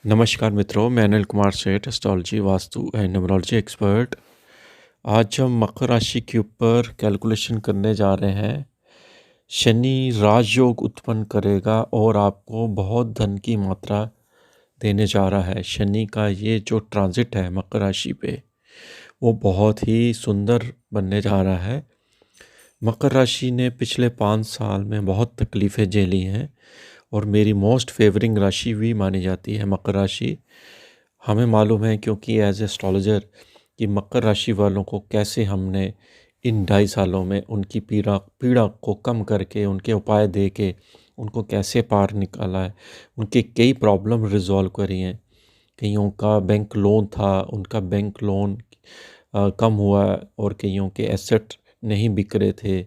नमस्कार मित्रों, मैं अनिल कुमार सेठ, astrology, vastu and numerology expert. आज हम मकर राशि के ऊपर कैलकुलेशन करने जा रहे हैं। शनि राजयोग उत्पन्न करेगा और आपको बहुत धन की मात्रा देने जा रहा है। शनि का ये जो ट्रांजिट है मकर राशि पे, वो बहुत ही सुंदर बनने जा रहा है। मकर राशि ने पिछले 5 साल में बहुत तकलीफ़ें झेली हैं और मेरी मोस्ट फेवरिंग राशि भी मानी जाती है मकर राशि। हमें मालूम है क्योंकि एज एस्ट्रोलॉजर कि मकर राशि वालों को कैसे हमने इन 2.5 सालों में उनकी पीड़ा पीड़ा को कम करके उनके उपाय दे के उनको कैसे पार निकाला है, उनके कई प्रॉब्लम रिजॉल्व करी हैं। कईयों का बैंक लोन था, उनका बैंक लोन कम हुआ और कईयों के एसेट नहीं बिक रहे थे,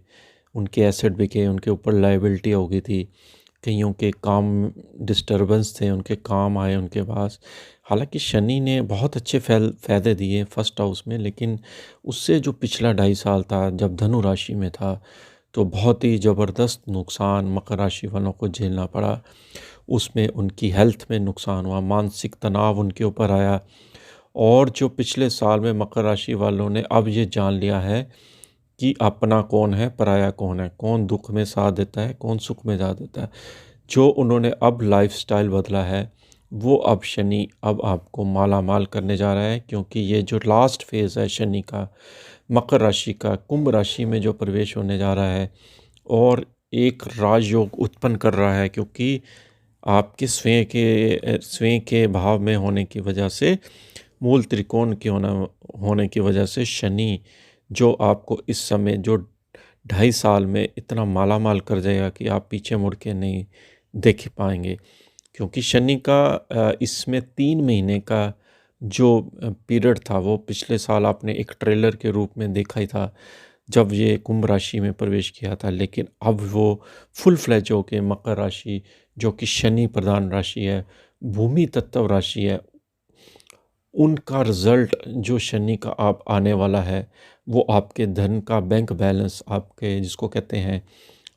उनके एसेट बिके, उनके ऊपर लायबिलिटी हो गई थी। कईयों के काम डिस्टरबेंस थे, उनके काम आए उनके पास। हालांकि शनि ने बहुत अच्छे फ़ायदे दिए फर्स्ट हाउस में, लेकिन उससे जो पिछला 2.5 साल था जब धनु राशि में था, तो बहुत ही ज़बरदस्त नुकसान मकर राशि वालों को झेलना पड़ा। उसमें उनकी हेल्थ में नुकसान हुआ, मानसिक तनाव उनके ऊपर आया। और जो पिछले साल में मकर राशि वालों ने अब ये जान लिया है कि अपना कौन है, पराया कौन है, कौन दुख में साथ देता है, कौन सुख में साथ देता है। जो उन्होंने अब लाइफस्टाइल बदला है, वो अब शनि अब आपको माला माल करने जा रहा है, क्योंकि ये जो लास्ट फेज़ है शनि का, मकर राशि का कुंभ राशि में जो प्रवेश होने जा रहा है और एक राजयोग उत्पन्न कर रहा है, क्योंकि आपके स्वयं के भाव में होने की वजह से, मूल त्रिकोण के होने की वजह से शनि जो आपको इस समय जो 2.5 साल में इतना माला माल कर जाएगा कि आप पीछे मुड़ के नहीं देख पाएंगे। क्योंकि शनि का इसमें 3 महीने का जो पीरियड था, वो पिछले साल आपने एक ट्रेलर के रूप में देखा ही था जब ये कुंभ राशि में प्रवेश किया था। लेकिन अब वो फुल फ्लैज होके मकर राशि, जो कि शनि प्रधान राशि है, भूमि तत्व राशि है, उनका रिज़ल्ट जो शनि का आप आने वाला है, वो आपके धन का बैंक बैलेंस, आपके जिसको कहते हैं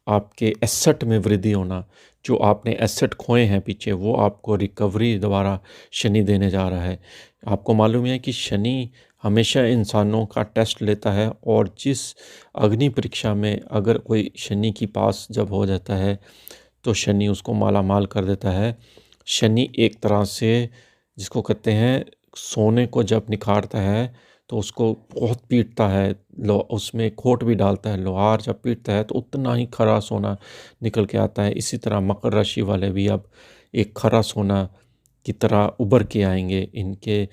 आपके एसेट में वृद्धि होना, जो आपने एसेट खोए हैं पीछे, वो आपको रिकवरी दोबारा शनि देने जा रहा है। आपको मालूम है कि शनि हमेशा इंसानों का टेस्ट लेता है, और जिस अग्नि परीक्षा में अगर कोई शनि की पास जब हो जाता है, तो शनि उसको माला माल कर देता है। शनि एक तरह से जिसको कहते हैं सोने को जब निखारता है तो उसको बहुत पीटता है, उसमें खोट भी डालता है। लोहार जब पीटता है तो उतना ही खरा सोना निकल के आता है। इसी तरह मकर राशि वाले भी अब एक खरा सोना की तरह उभर के आएंगे। इनके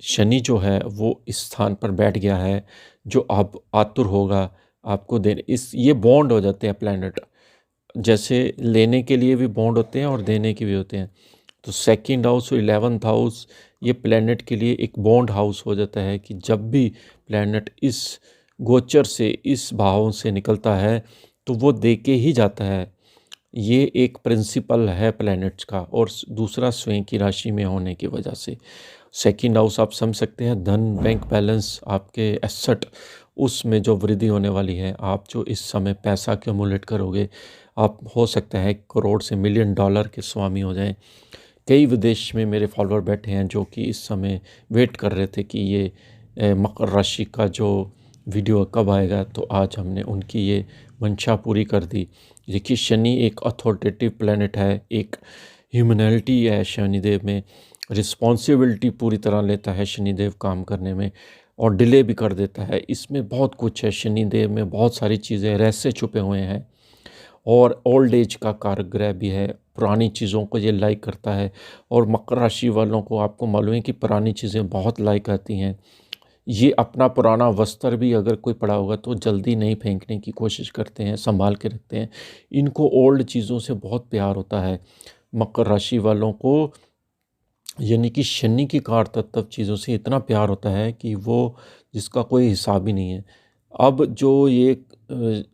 शनि जो है वो इस स्थान पर बैठ गया है, जो अब आतुर होगा आपको देने। इस ये बॉन्ड हो जाते हैं प्लैनेट, जैसे लेने के लिए भी बॉन्ड होते हैं और देने के भी होते हैं। तो सेकंड हाउस और 11th हाउस ये प्लैनेट के लिए एक बॉन्ड हाउस हो जाता है कि जब भी प्लैनेट इस गोचर से, इस भाव से निकलता है, तो वो दे के ही जाता है। ये एक प्रिंसिपल है प्लैनेट्स का। और दूसरा स्वयं की राशि में होने की वजह से सेकंड हाउस आप समझ सकते हैं, धन, बैंक बैलेंस, आपके एसेट, उसमें जो वृद्धि होने वाली है। आप जो इस समय पैसा एक्यूमुलेट करोगे, आप हो सकता है करोड़ से मिलियन डॉलर के स्वामी हो जाएं। कई विदेश में मेरे फॉलोअर बैठे हैं जो कि इस समय वेट कर रहे थे कि ये मकर राशि का जो वीडियो कब आएगा, तो आज हमने उनकी ये मंशा पूरी कर दी। देखिए, शनि एक अथॉरिटेटिव प्लैनेट है, एक ह्यूमैनिटी है शनिदेव में, रिस्पॉन्सिबिलिटी पूरी तरह लेता है शनिदेव काम करने में, और डिले भी कर देता है। इसमें बहुत कुछ है, शनिदेव में बहुत सारी चीज़ें, रहस्य छुपे हुए हैं। और ओल्ड एज का कारक ग्रह भी है, पुरानी चीज़ों को ये लाइक करता है। और मकर राशि वालों को आपको मालूम है कि पुरानी चीज़ें बहुत लाइक आती हैं। ये अपना पुराना वस्त्र भी अगर कोई पड़ा होगा तो जल्दी नहीं फेंकने की कोशिश करते हैं, संभाल के रखते हैं। इनको ओल्ड चीज़ों से बहुत प्यार होता है मकर राशि वालों को, यानी कि शनि की कार तत्व चीज़ों से इतना प्यार होता है कि वो जिसका कोई हिसाब ही नहीं है। अब जो ये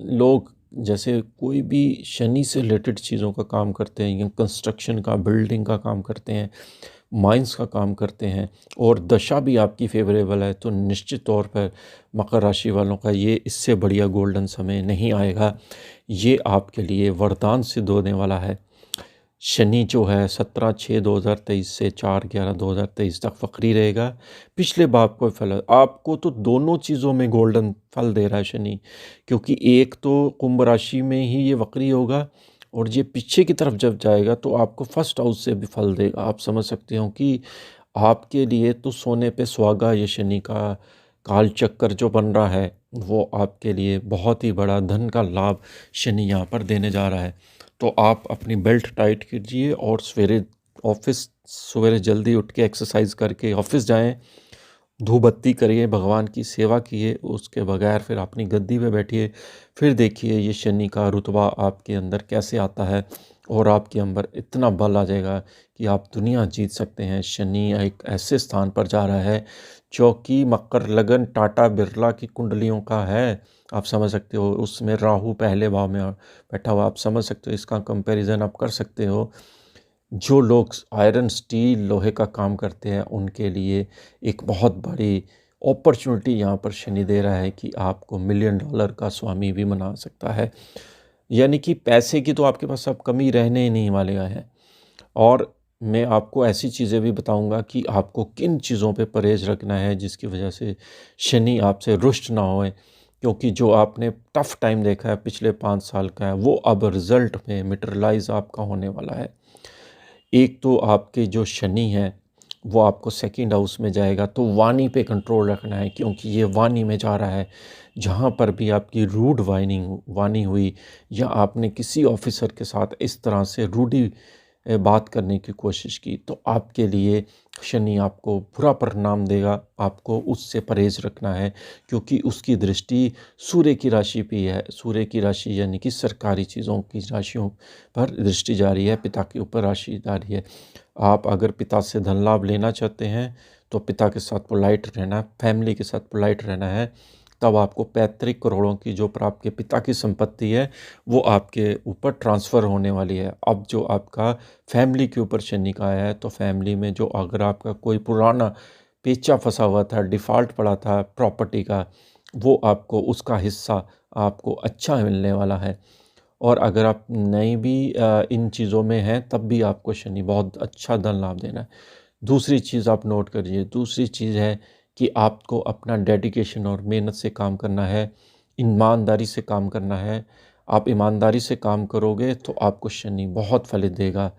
लोग जैसे कोई भी शनि से रिलेटेड चीज़ों का काम करते हैं, या कंस्ट्रक्शन का, बिल्डिंग का काम करते हैं, माइंस का काम करते हैं, और दशा भी आपकी फेवरेबल है, तो निश्चित तौर पर मकर राशि वालों का ये इससे बढ़िया गोल्डन समय नहीं आएगा। ये आपके लिए वरदान सिद्ध होने वाला है। शनि जो है 17/6/2023 से 4/11/2023 तक वक्री रहेगा। पिछले भाव को फल आपको तो दोनों चीज़ों में गोल्डन फल दे रहा है शनि, क्योंकि एक तो कुंभ राशि में ही ये वक्री होगा और ये पीछे की तरफ जब जाएगा तो आपको फर्स्ट हाउस से भी फल देगा। आप समझ सकते हो कि आपके लिए तो सोने पे सुहागा ये शनि का काल चक्कर जो बन रहा है, वो आपके लिए बहुत ही बड़ा धन का लाभ शनि यहाँ पर देने जा रहा है। तो आप अपनी बेल्ट टाइट कीजिए और सवेरे जल्दी उठ के एक्सरसाइज करके ऑफिस जाएं, धूप बत्ती करिए, भगवान की सेवा किए, उसके बगैर फिर अपनी गद्दी पे बैठिए। फिर देखिए ये शनि का रुतबा आपके अंदर कैसे आता है और आपके अंदर इतना बल आ जाएगा कि आप दुनिया जीत सकते हैं। शनि एक ऐसे स्थान पर जा रहा है जो कि मकर लगन टाटा बिरला की कुंडलियों का है। आप समझ सकते हो, उसमें राहु पहले भाव में बैठा हुआ। आप समझ सकते हो, इसका कंपैरिजन आप कर सकते हो। जो लोग आयरन स्टील लोहे का काम करते हैं उनके लिए एक बहुत बड़ी अपॉर्चुनिटी यहाँ पर शनि दे रहा है कि आपको मिलियन डॉलर का स्वामी भी बना सकता है। यानी कि पैसे की तो आपके पास अब कमी रहने ही नहीं वाले है। और मैं आपको ऐसी चीज़ें भी बताऊंगा कि आपको किन चीज़ों पे परहेज़ रखना है जिसकी वजह से शनि आपसे रुष्ट ना होए, क्योंकि जो आपने टफ़ टाइम देखा है पिछले 5 साल का है वो अब रिज़ल्ट में मटेरियलाइज़ आपका होने वाला है। एक तो आपके जो शनि हैं वो आपको सेकंड हाउस में जाएगा, तो वाणी पे कंट्रोल रखना है, क्योंकि ये वाणी में जा रहा है। जहाँ पर भी आपकी रूड वाणी हुई या आपने किसी ऑफिसर के साथ इस तरह से रूडी बात करने की कोशिश की, तो आपके लिए शनि आपको बुरा परिणाम देगा। आपको उससे परहेज़ रखना है, क्योंकि उसकी दृष्टि सूर्य की राशि पे है। सूर्य की राशि यानी कि सरकारी चीज़ों की राशियों पर दृष्टि जा रही है, पिता के ऊपर राशि जा रही है। आप अगर पिता से धन लाभ लेना चाहते हैं तो पिता के साथ पोलाइट रहना, फैमिली के साथ पोलाइट रहना है। तब आपको 35 करोड़ों की जो आपके पिता की संपत्ति है वो आपके ऊपर ट्रांसफ़र होने वाली है। अब जो आपका फैमिली के ऊपर शनि का आया है, तो फैमिली में जो अगर आपका कोई पुराना पेचा फंसा हुआ था, डिफ़ॉल्ट पड़ा था प्रॉपर्टी का, वो आपको उसका हिस्सा आपको अच्छा मिलने वाला है। और अगर आप नहीं भी इन चीज़ों में हैं तब भी आपको शनि बहुत अच्छा धन लाभ देना है। दूसरी चीज़ आप नोट करिए, दूसरी चीज़ है कि आपको अपना डेडिकेशन और मेहनत से काम करना है, ईमानदारी से काम करना है। आप ईमानदारी से काम करोगे तो आपको शनि बहुत फलित देगा।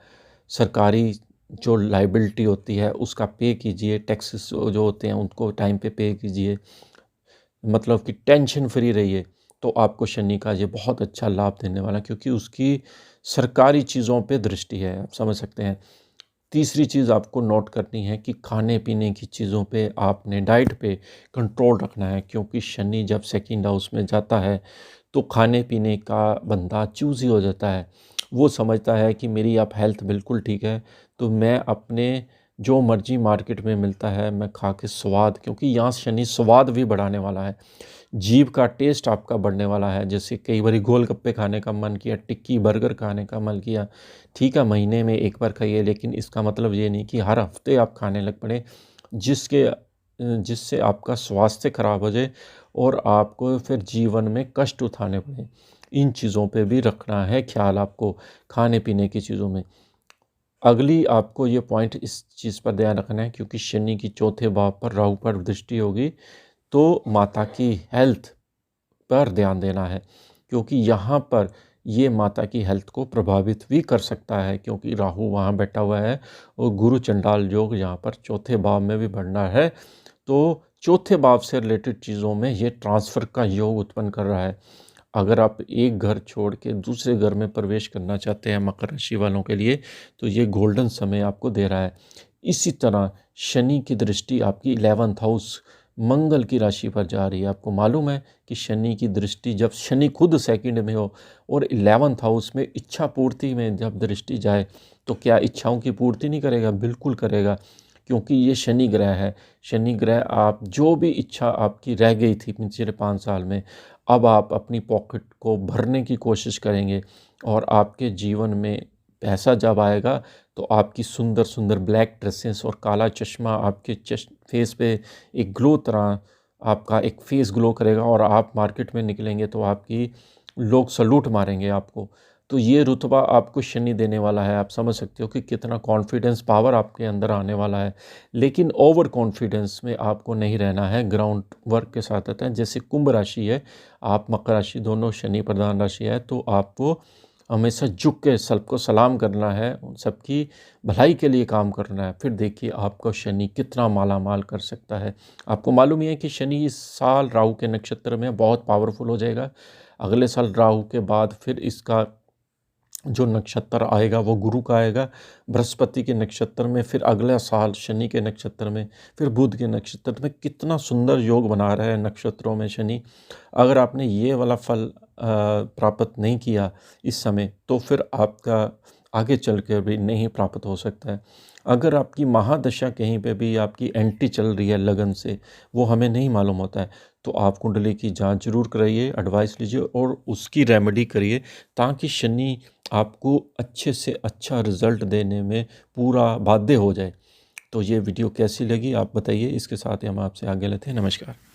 सरकारी जो लायबिलिटी होती है उसका पे कीजिए, टैक्सेस जो होते हैं उनको टाइम पे कीजिए, मतलब कि टेंशन फ्री रहिए। तो आपको शनि का ये बहुत अच्छा लाभ देने वाला है, क्योंकि उसकी सरकारी चीज़ों पे दृष्टि है। आप समझ सकते हैं। तीसरी चीज़ आपको नोट करनी है कि खाने पीने की चीज़ों पे आपने डाइट पे कंट्रोल रखना है, क्योंकि शनि जब सेकंड हाउस में जाता है तो खाने पीने का बंदा चूज़ी हो जाता है। वो समझता है कि मेरी अब हेल्थ बिल्कुल ठीक है, तो मैं अपने जो मर्जी मार्केट में मिलता है मैं खा के स्वाद, क्योंकि यहाँ शनि स्वाद भी बढ़ाने वाला है। जीभ का टेस्ट आपका बढ़ने वाला है। जैसे कई बारी गोलगप्पे खाने का मन किया, टिक्की बर्गर खाने का मन किया, ठीक है महीने में एक बार खाइए, लेकिन इसका मतलब ये नहीं कि हर हफ्ते आप खाने लग पड़े, जिससे आपका स्वास्थ्य खराब हो जाए और आपको फिर जीवन में कष्ट उठाने पड़े। इन चीज़ों पे भी रखना है ख्याल आपको, खाने पीने की चीज़ों में। अगली आपको ये पॉइंट इस चीज़ पर ध्यान रखना है, क्योंकि शनि की चौथे भाव पर राहु पर दृष्टि होगी, तो माता की हेल्थ पर ध्यान देना है, क्योंकि यहाँ पर ये माता की हेल्थ को प्रभावित भी कर सकता है, क्योंकि राहु वहाँ बैठा हुआ है और गुरु चंडाल योग यहाँ पर चौथे भाव में भी बढ़ना है। तो चौथे भाव से रिलेटेड चीज़ों में ये ट्रांसफ़र का योग उत्पन्न कर रहा है। अगर आप एक घर छोड़ के दूसरे घर में प्रवेश करना चाहते हैं मकर राशि वालों के लिए, तो ये गोल्डन समय आपको दे रहा है। इसी तरह शनि की दृष्टि आपकी 11th हाउस मंगल की राशि पर जा रही है। आपको मालूम है कि शनि की दृष्टि, जब शनि खुद सेकंड में हो और 11th हाउस में इच्छा पूर्ति में जब दृष्टि जाए, तो क्या इच्छाओं की पूर्ति नहीं करेगा? बिल्कुल करेगा, क्योंकि ये शनि ग्रह है। शनि ग्रह, आप जो भी इच्छा आपकी रह गई थी पिछले 5 साल में, अब आप अपनी पॉकेट को भरने की कोशिश करेंगे और आपके जीवन में पैसा जब आएगा तो आपकी सुंदर सुंदर ब्लैक ड्रेसेस और काला चश्मा आपके फेस पे एक ग्लो तरह, आपका एक फेस ग्लो करेगा और आप मार्केट में निकलेंगे तो आपकी लोग सलूट मारेंगे आपको। तो ये रुतबा आपको शनि देने वाला है। आप समझ सकते हो कि कितना कॉन्फिडेंस पावर आपके अंदर आने वाला है। लेकिन ओवर कॉन्फिडेंस में आपको नहीं रहना है, ग्राउंड वर्क के साथ रहता है। जैसे कुंभ राशि है, आप मकर राशि, दोनों शनि प्रधान राशि है, तो आपको हमेशा झुक के सबको सलाम करना है, उन सबकी भलाई के लिए काम करना है। फिर देखिए आपका शनि कितना माला माल कर सकता है। आपको मालूम ही है कि शनि इस साल राहु के नक्षत्र में बहुत पावरफुल हो जाएगा। अगले साल राहु के बाद फिर इसका जो नक्षत्र आएगा वो गुरु का आएगा, बृहस्पति के नक्षत्र में, फिर अगला साल शनि के नक्षत्र में, फिर बुध के नक्षत्र में। कितना सुंदर योग बना रहा है नक्षत्रों में शनि। अगर आपने ये वाला फल प्राप्त नहीं किया इस समय, तो फिर आपका आगे चल कर भी नहीं प्राप्त हो सकता है। अगर आपकी महादशा कहीं पे भी आपकी एंटी चल रही है लगन से, वो हमें नहीं मालूम होता है, तो आप कुंडली की जांच जरूर कराइए, एडवाइस लीजिए और उसकी रेमेडी करिए, ताकि शनि आपको अच्छे से अच्छा रिज़ल्ट देने में पूरा बाध्य हो जाए। तो ये वीडियो कैसी लगी आप बताइए। इसके साथ ही हम आपसे आगे लेते हैं। नमस्कार।